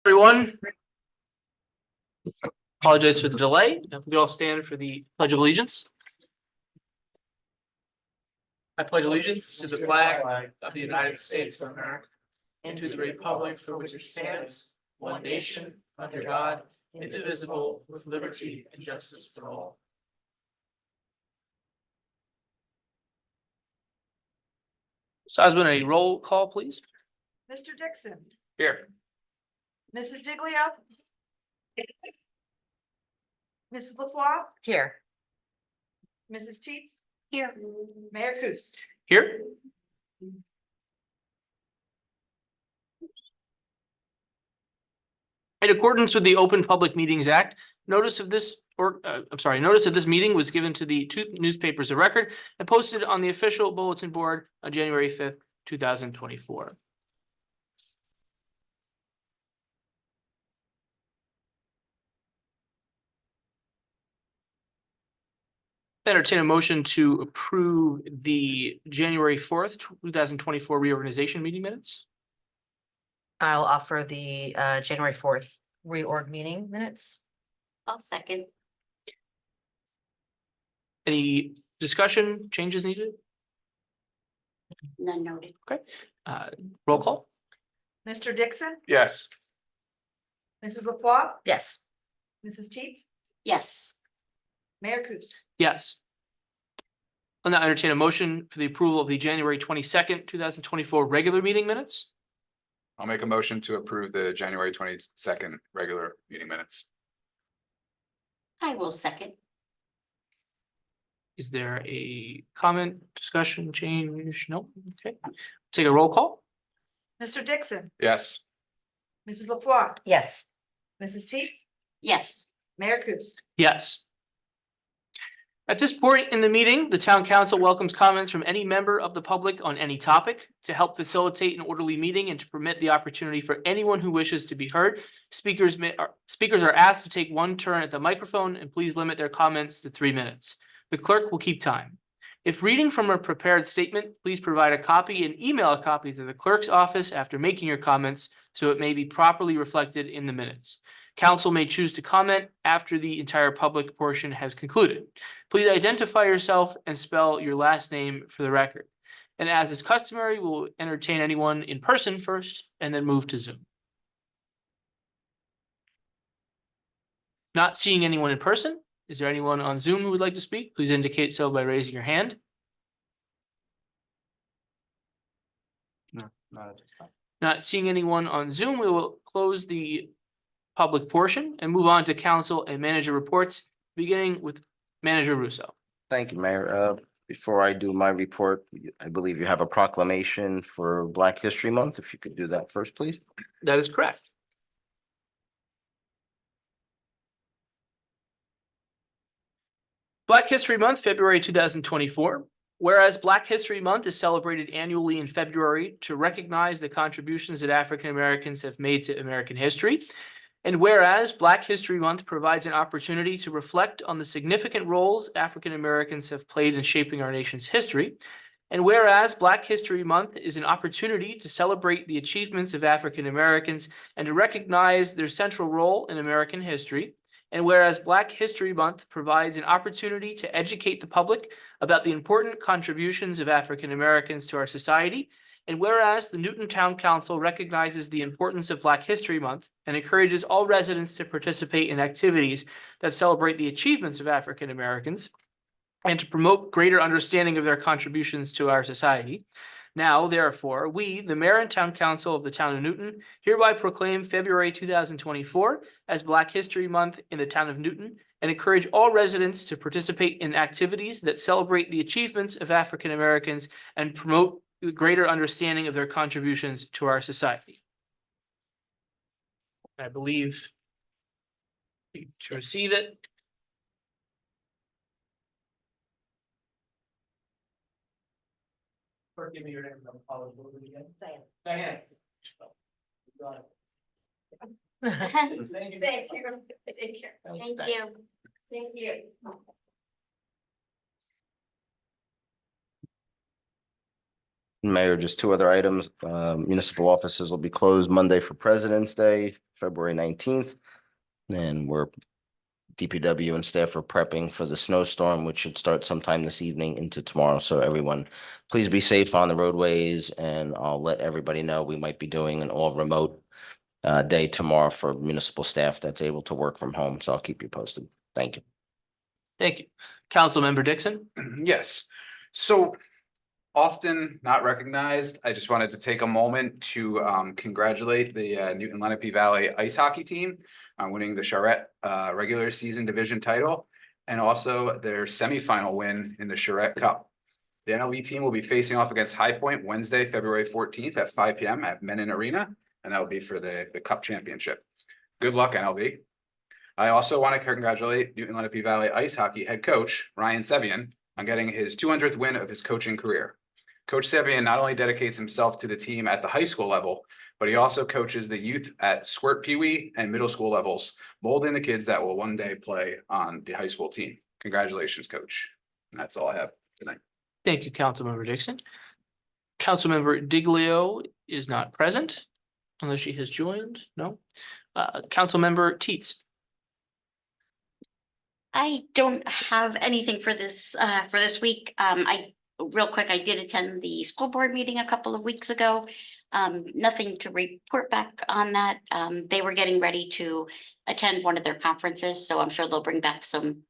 Everyone. Apologize for the delay. If we could all stand for the Pledge of Allegiance. I pledge allegiance to the flag of the United States of America and to the republic for which it stands, one nation, under God, indivisible, with liberty and justice for all. So I was going to roll call, please. Mr. Dixon, Here. Mrs. Diglio. Mrs. LaFois, Here. Mrs. Teets. Here. Mayor Kus. Here. In accordance with the Open Public Meetings Act, notice of this meeting was given to the two newspapers of record and posted on the official bulletin board on January 5th, 2024. Entertain a motion to approve the January 4th, 2024 reorganization meeting minutes. I'll offer the January 4th reorg meeting minutes. I'll second. Any discussion, changes needed? None noted. Roll call? Mr. Dixon, Yes. Mrs. LaFois, Yes. Mrs. Teets, Yes, Mayor Kus. Yes. I'll now entertain a motion for the approval of the January 22nd, 2024 regular meeting minutes. I'll make a motion to approve the January 22nd regular meeting minutes. I will second. Is there a comment, discussion, change? No. Okay. Take a roll call? Mr. Dixon, Yes, Mrs. LaFois, Yes. Mrs. Teets, Yes, Mayor Kus. Yes. At this point in the meeting, the town council welcomes comments from any member of the public on any topic. To help facilitate an orderly meeting and to permit the opportunity for anyone who wishes to be heard, speakers are asked to take one turn at the microphone and please limit their comments to 3 minutes. The clerk will keep time. If reading from a prepared statement, please provide a copy and email a copy to the clerk's office after making your comments so it may be properly reflected in the minutes. Council may choose to comment after the entire public portion has concluded. Please identify yourself and spell your last name for the record. And as is customary, we'll entertain anyone in person first and then move to Zoom. Not seeing anyone in person, is there anyone on Zoom who would like to speak? Please indicate so by raising your hand. Not seeing anyone on Zoom, we will close the public portion and move on to council and manager reports, beginning with Manager Russo. Thank you, Mayor. Before I do my report, I believe you have a proclamation for Black History Month. If you could do that first, please. That is correct. Black History Month, February 2024. Whereas Black History Month is celebrated annually in February to recognize the contributions that African Americans have made to American history. And whereas Black History Month provides an opportunity to reflect on the significant roles African Americans have played in shaping our nation's history. And whereas Black History Month is an opportunity to celebrate the achievements of African Americans and to recognize their central role in American history. And whereas Black History Month provides an opportunity to educate the public about the important contributions of African Americans to our society. And whereas the Newton Town Council recognizes the importance of Black History Month and encourages all residents to participate in activities that celebrate the achievements of African Americans and to promote greater understanding of their contributions to our society. Now, therefore, we, the Mayor and Town Council of the Town of Newton, hereby proclaim February 2024 as Black History Month in the Town of Newton and encourage all residents to participate in activities that celebrate the achievements of African Americans and promote the greater understanding of their contributions to our society. I believe to receive it. Give me your name. Diane. Diane. Got it. thank you. Thank you. Thank you. Thank you. Mayor, just two other items. Municipal offices will be closed Monday for President's Day, February 19th. And DPW and staff are prepping for the snowstorm, which should start sometime this evening into tomorrow. So everyone, please be safe on the roadways, and I'll let everybody know we might be doing an all remote day tomorrow for municipal staff that's able to work from home. So I'll keep you posted. Thank you. Thank you. Councilmember Dixon. Yes, so often not recognized. I just wanted to take a moment to congratulate the Newton Lenape Valley Ice Hockey Team on winning the Charette regular season division title and also their semifinal win in the Charette Cup. The NLV team will be facing off against High Point Wednesday, February 14th at 5 p.m. at Menin Arena, and that will be for the Cup Championship. Good luck, NLV. I also want to congratulate Newton Lenape Valley Ice Hockey head coach Ryan Sevian on getting his 200th win of his coaching career. Coach Sevian not only dedicates himself to the team at the high school level, but he also coaches the youth at Squirt Pee Wee and middle school levels, molding the kids that will one day play on the high school team. Congratulations, Coach. And that's all I have tonight. Thank you, Councilmember Dixon. Councilmember Diglio is not present unless she has joined. No. Councilmember Teets. I don't have anything for this week. Real quick, I did attend the school board meeting a couple of weeks ago. Nothing to report back on that. They were getting ready to attend one of their conferences, so I'm sure they'll bring back some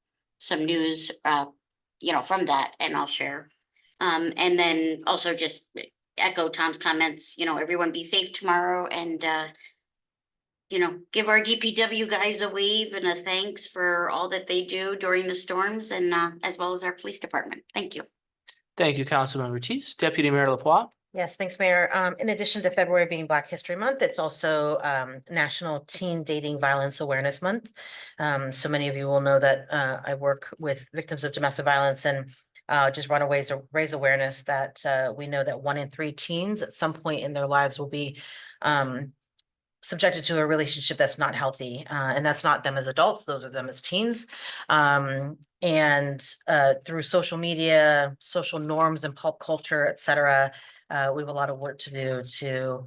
news, from that, and I'll share. And then also just echo Tom's comments, everyone be safe tomorrow, and give our DPW guys a wave and a thanks for all that they do during the storms, and as well as our police department. Thank you. Thank you, Councilmember Teets. Deputy Mayor LaFois. Yes, thanks, Mayor. In addition to February being Black History Month, it's also National Teen Dating Violence Awareness Month. So many of you will know that I work with victims of domestic violence, and just want to raise awareness that we know that 1 in 3 teens at some point in their lives will be subjected to a relationship that's not healthy. And that's not them as adults, those are them as teens. And through social media, social norms and pop culture, et cetera, we have a lot of work to do to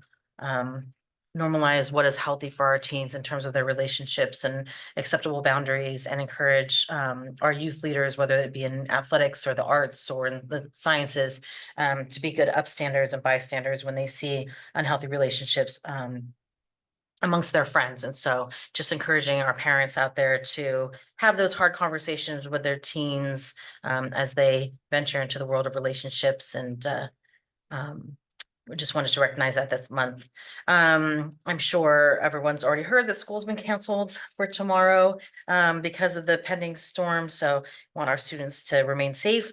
normalize what is healthy for our teens in terms of their relationships and acceptable boundaries, and encourage our youth leaders, whether it be in athletics or the arts or in the sciences, to be good upstanders and bystanders when they see unhealthy relationships amongst their friends. And so just encouraging our parents out there to have those hard conversations with their teens as they venture into the world of relationships. And we just wanted to recognize that this month. I'm sure everyone's already heard that school's been canceled for tomorrow because of the pending storm. So I want our students to remain safe.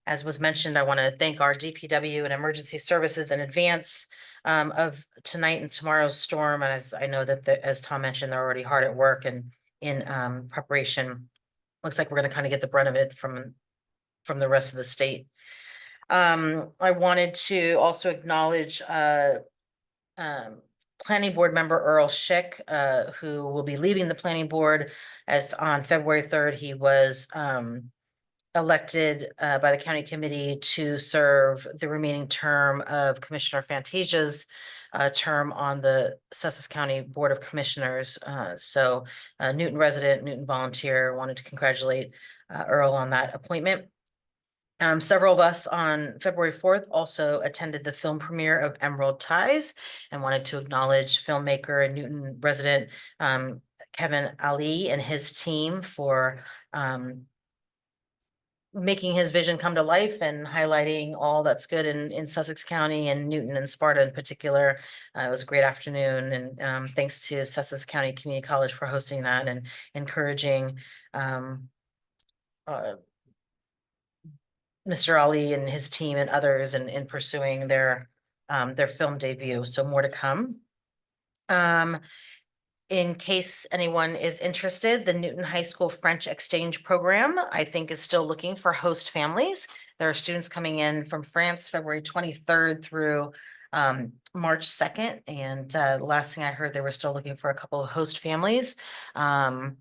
As was mentioned, I want to thank our DPW and emergency services in advance of tonight and tomorrow's storm. And as I know that, as Tom mentioned, they're already hard at work and in preparation. Looks like we're going to kind of get the brunt of it from the rest of the state. I wanted to also acknowledge planning board member Earl Schick, who will be leaving the planning board, as on February 3rd, he was elected by the county committee to serve the remaining term of Commissioner Fantasia's term on the Sussex County Board of Commissioners. So Newton resident, Newton volunteer, wanted to congratulate Earl on that appointment. Several of us on February 4th also attended the film premiere of Emerald Ties, and wanted to acknowledge filmmaker and Newton resident Kevin Ali and his team for making his vision come to life and highlighting all that's good in Sussex County and Newton and Sparta in particular. It was a great afternoon, and thanks to Sussex County Community College for hosting that and encouraging Mr. Ali and his team and others in pursuing their film debut. So more to come. In case anyone is interested, the Newton High School French Exchange Program, I think, is still looking for host families. There are students coming in from France, February 23rd through March 2nd. And the last thing I heard, they were still looking for a couple of host families. The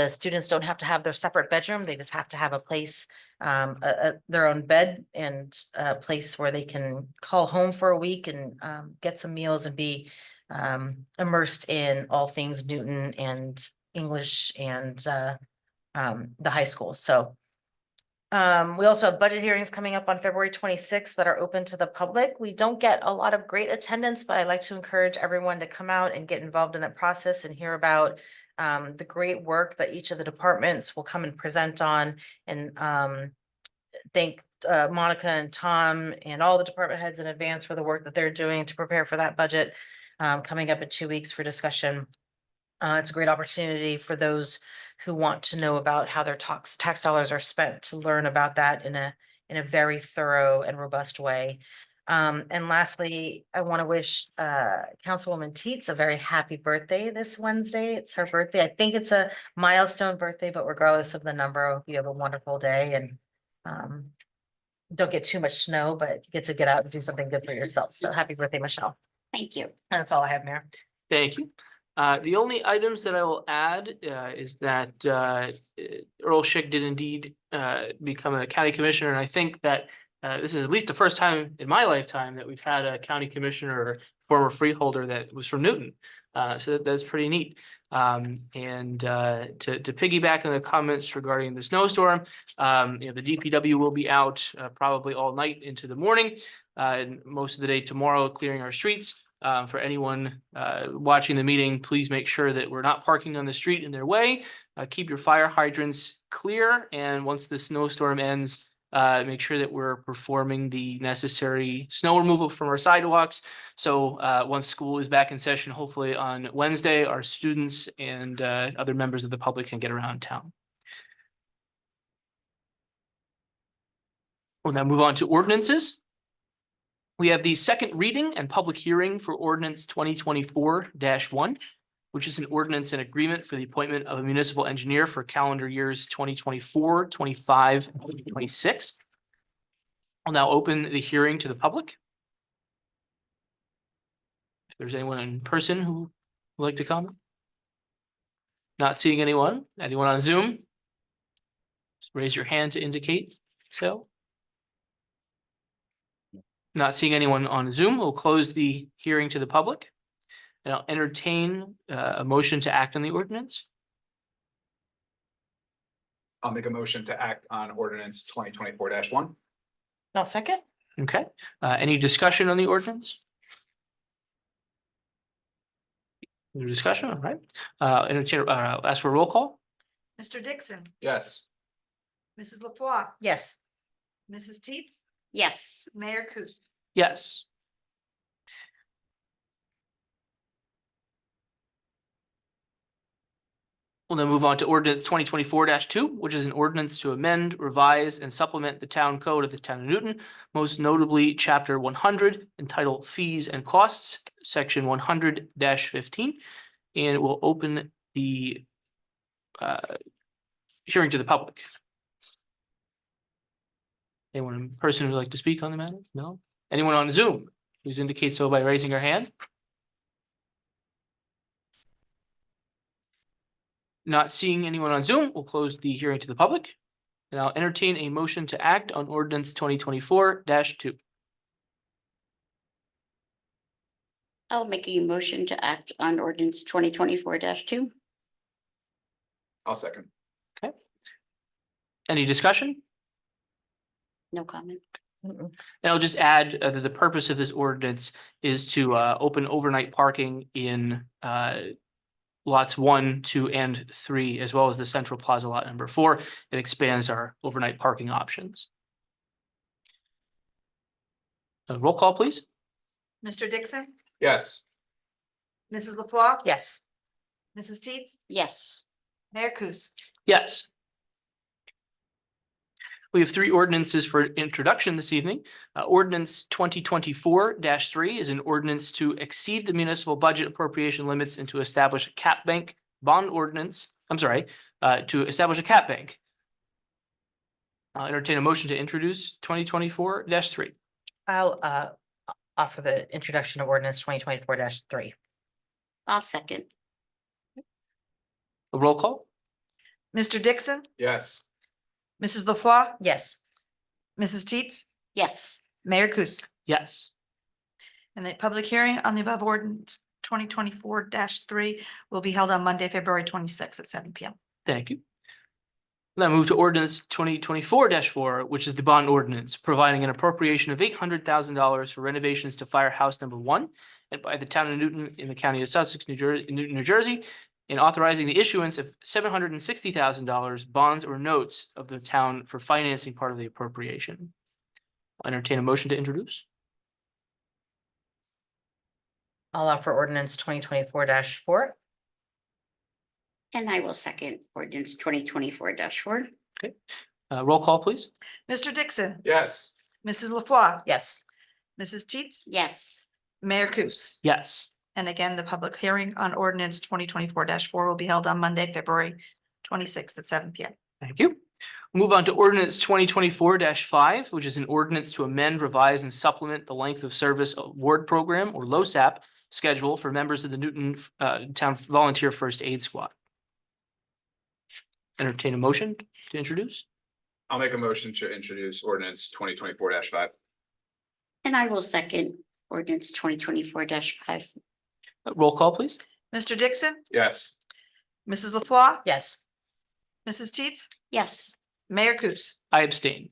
students don't have to have their separate bedroom. They just have to have a place, their own bed, and a place where they can call home for a week and get some meals and be immersed in all things Newton and English and the high school. So we also have budget hearings coming up on February 26th that are open to the public. We don't get a lot of great attendance, but I like to encourage everyone to come out and get involved in that process and hear about the great work that each of the departments will come and present on. And thank Monica and Tom and all the department heads in advance for the work that they're doing to prepare for that budget coming up in 2 weeks for discussion. It's a great opportunity for those who want to know about how their tax dollars are spent to learn about that in a very thorough and robust way. And lastly, I want to wish Councilwoman Teets a very happy birthday this Wednesday. It's her birthday. I think it's a milestone birthday, but regardless of the number, I hope you have a wonderful day and don't get too much snow, but get to get out and do something good for yourself. So happy birthday, Michelle. Thank you. That's all I have, Mayor. Thank you. The only items that I will add is that Earl Schick did indeed become a county commissioner, and I think that this is at least the first time in my lifetime that we've had a county commissioner or former freeholder that was from Newton. So that's pretty neat. And to piggyback on the comments regarding the snowstorm, the DPW will be out probably all night into the morning and most of the day tomorrow clearing our streets. For anyone watching the meeting, please make sure that we're not parking on the street in their way. Keep your fire hydrants clear, and once the snowstorm ends, make sure that we're performing the necessary snow removal from our sidewalks. So once school is back in session, hopefully on Wednesday, our students and other members of the public can get around town. We'll now move on to ordinances. We have the second reading and public hearing for ordinance 2024-1, which is an ordinance and agreement for the appointment of a municipal engineer for calendar years 2024, 25, and 26. I'll now open the hearing to the public. If there's anyone in person who would like to comment. Not seeing anyone. Anyone on Zoom? Just raise your hand to indicate so. Not seeing anyone on Zoom, we'll close the hearing to the public. And I'll entertain a motion to act on the ordinance. I'll make a motion to act on ordinance 2024-1. I'll second. Okay, any discussion on the ordinance? No discussion, all right. Entertain, ask for a roll call. Mr. Dixon, Yes. Mrs. LaFois, Yes. Mrs. Teets, Yes. Mayor Kus. Yes. We'll then move on to ordinance 2024-2, which is an ordinance to amend, revise, and supplement the town code of the town of Newton, most notably chapter 100 entitled Fees and Costs, section 100-15. And we'll open the hearing to the public. Anyone in person who'd like to speak on the matter? No? Anyone on Zoom? Please indicate so by raising your hand. Not seeing anyone on Zoom, we'll close the hearing to the public. And I'll entertain a motion to act on ordinance 2024-2. I'll make a motion to act on ordinance 2024-2. I'll second. Any discussion? No comment. Mm-mm. And I'll just add that the purpose of this ordinance is to open overnight parking in lots 1, 2, and 3, as well as the Central Plaza lot number 4. It expands our overnight parking options. Roll call, please. Mr. Dixon, Yes. Mrs. LaFois, Yes. Mrs. Teets, Yes. Mayor Kus. Yes. We have 3 ordinances for introduction this evening. Ordinance 2024-3 is an ordinance to exceed the municipal budget appropriation limits and to establish a cap bank bond ordinance. To establish a cap bank. I'll entertain a motion to introduce 2024-3. I'll offer the introduction of ordinance 2024-3. I'll second. A roll call? Mr. Dixon, Yes. Mrs. LaFois, Yes. Mrs. Teets, Yes. Mayor Kus. Yes. And the public hearing on the above ordinance 2024-3 will be held on Monday, February 26th at 7 PM. Thank you. Then move to ordinance 2024-4, which is the bond ordinance, providing an appropriation of $800,000 for renovations to Firehouse Number 1 and by the town of Newton in the county of Sussex, Newton, New Jersey, and authorizing the issuance of $760,000 bonds or notes of the town for financing part of the appropriation. I'll entertain a motion to introduce. I'll offer ordinance 2024-4. And I will second ordinance 2024-4. Roll call, please. Mr. Dixon, Yes. Mrs. LaFois, Yes. Mrs. Teets, Yes. Mayor Kus. Yes. And again, the public hearing on ordinance 2024-4 will be held on Monday, February 26th at 7 PM. Thank you. Move on to ordinance 2024-5, which is an ordinance to amend, revise, and supplement the length of service award program or LoSAP schedule for members of the Newton Town Volunteer First Aid Squad. Entertain a motion to introduce. I'll make a motion to introduce ordinance 2024-5. And I will second ordinance 2024-5. Roll call, please. Mr. Dixon, Yes. Mrs. LaFois, Yes. Mrs. Teets, Yes. Mayor Kus. I abstain.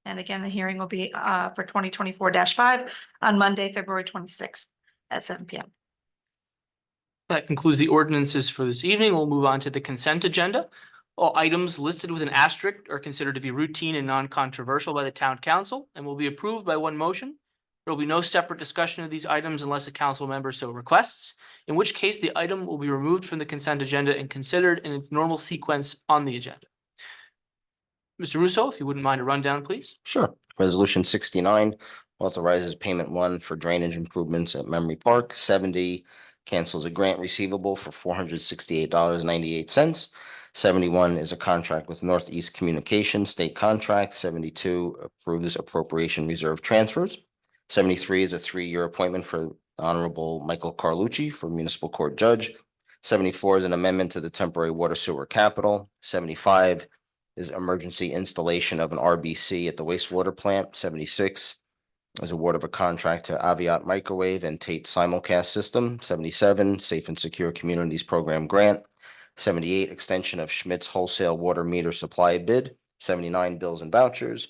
And again, the hearing will be for 2024-5 on Monday, February 26th at 7 PM. That concludes the ordinances for this evening. We'll move on to the consent agenda. All items listed with an asterisk are considered to be routine and non-controversial by the town council and will be approved by one motion. There will be no separate discussion of these items unless a council member so requests, in which case the item will be removed from the consent agenda and considered in its normal sequence on the agenda. Mr. Russo, if you wouldn't mind a rundown, please. Sure. Resolution 69 authorizes payment 1 for drainage improvements at Memory Park. 70 cancels a grant receivable for $468.98. 71 is a contract with Northeast Communications State Contract. 72 approves appropriation reserve transfers. 73 is a 3-year appointment for Honorable Michael Carlucci for Municipal Court Judge. 74 is an amendment to the temporary water sewer capital. 75 is emergency installation of an RBC at the wastewater plant. 76 is award of a contract to Aviat Microwave and Tate Simulcast System. 77, Safe and Secure Communities Program Grant. 78, extension of Schmidt's wholesale water meter supply bid. 79, bills and vouchers.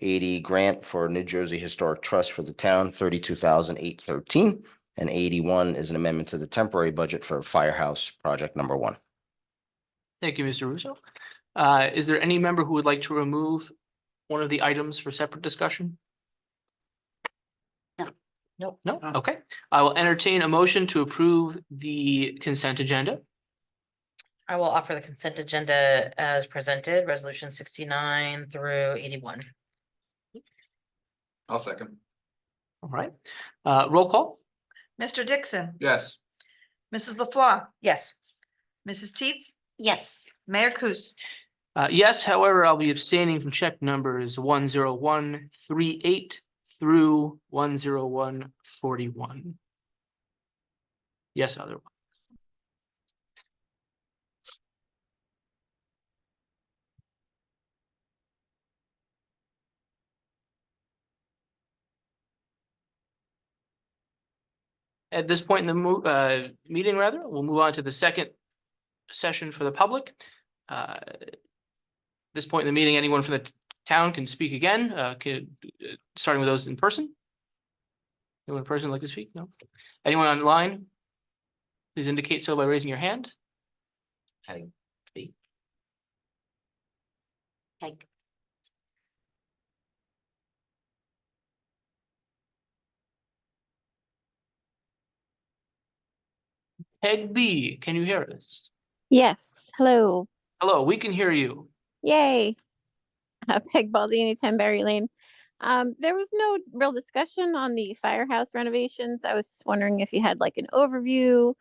80, grant for New Jersey Historic Trust for the town, $32,813. And 81 is an amendment to the temporary budget for Firehouse Project Number 1. Thank you, Mr. Russo. Is there any member who would like to remove one of the items for separate discussion? Nope. No? Okay. I will entertain a motion to approve the consent agenda. I will offer the consent agenda as presented, resolution 69 through 81. I'll second. All right. Roll call? Mr. Dixon, Yes. Mrs. LaFois, Yes. Mrs. Teets, Yes. Mayor Kus. Yes, however, I'll be abstaining from check numbers 10138 through 10141. Yes, otherwise. At this point in the meeting, rather, we'll move on to the second session for the public. This point in the meeting, anyone from the town can speak again, starting with those in person. Anyone in person like to speak? No? Anyone online? Please indicate so by raising your hand. Heading B. Peg. Peg B, can you hear us? Yes, hello, Hello, we can hear you. yay. Peg Baldini, 10 Berry Lane. There was no real discussion on the firehouse renovations. I was just wondering if you had like an overview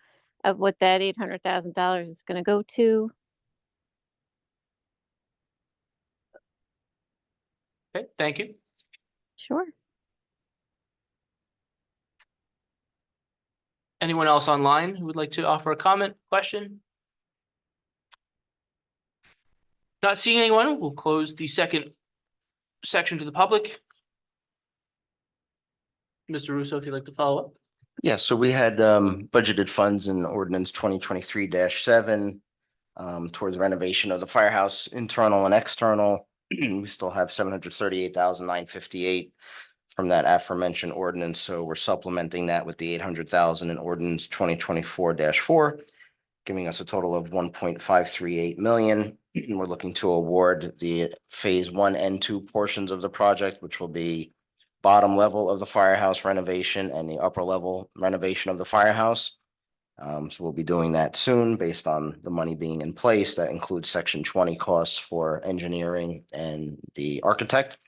of what that $800,000 is gonna go to. Okay, thank you. Sure. Anyone else online who would like to offer a comment, question? Not seeing anyone, we'll close the second section to the public. Mr. Russo, if you'd like to follow up. Yeah, so we had budgeted funds in ordinance 2023-7 towards renovation of the firehouse, internal and external. We still have 738,958 from that aforementioned ordinance, so we're supplementing that with the 800,000 in ordinance 2024-4, giving us a total of 1.538 million. We're looking to award the phase 1 and 2 portions of the project, which will be bottom level of the firehouse renovation and the upper level renovation of the firehouse. So we'll be doing that soon based on the money being in place. That includes section 20 costs for engineering and the architect.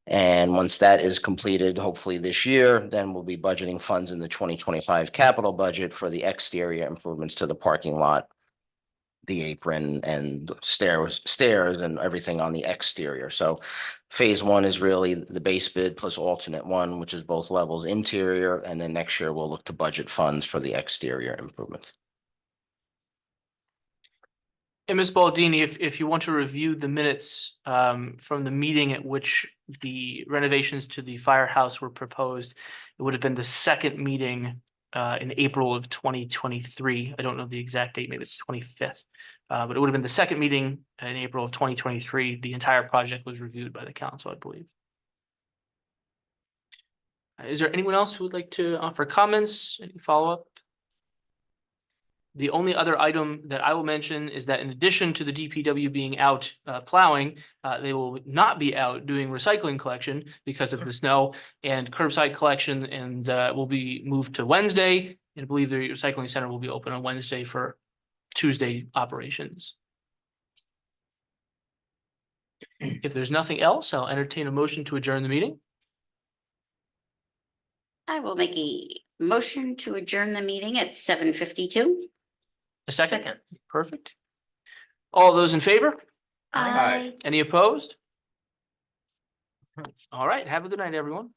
And once that is completed, hopefully this year, then we'll be budgeting funds in the 2025 capital budget for the exterior improvements to the parking lot, the apron and stairs and everything on the exterior. So phase 1 is really the base bid plus alternate 1, which is both levels interior. And then next year we'll look to budget funds for the exterior improvements. And Ms. Baldini, if you want to review the minutes from the meeting at which the renovations to the firehouse were proposed, it would have been the second meeting in April of 2023. I don't know the exact date, maybe it's 25th. But it would have been the second meeting in April of 2023. The entire project was reviewed by the council, I believe. Is there anyone else who would like to offer comments, any follow-up? The only other item that I will mention is that in addition to the DPW being out plowing, they will not be out doing recycling collection because of the snow and curbside collection, and will be moved to Wednesday. And I believe the recycling center will be open on Wednesday for Tuesday operations. If there's nothing else, I'll entertain a motion to adjourn the meeting. I will make a motion to adjourn the meeting at 7:52. A second? Perfect. All those in favor? Aye. Any opposed? All right, have a good night, everyone.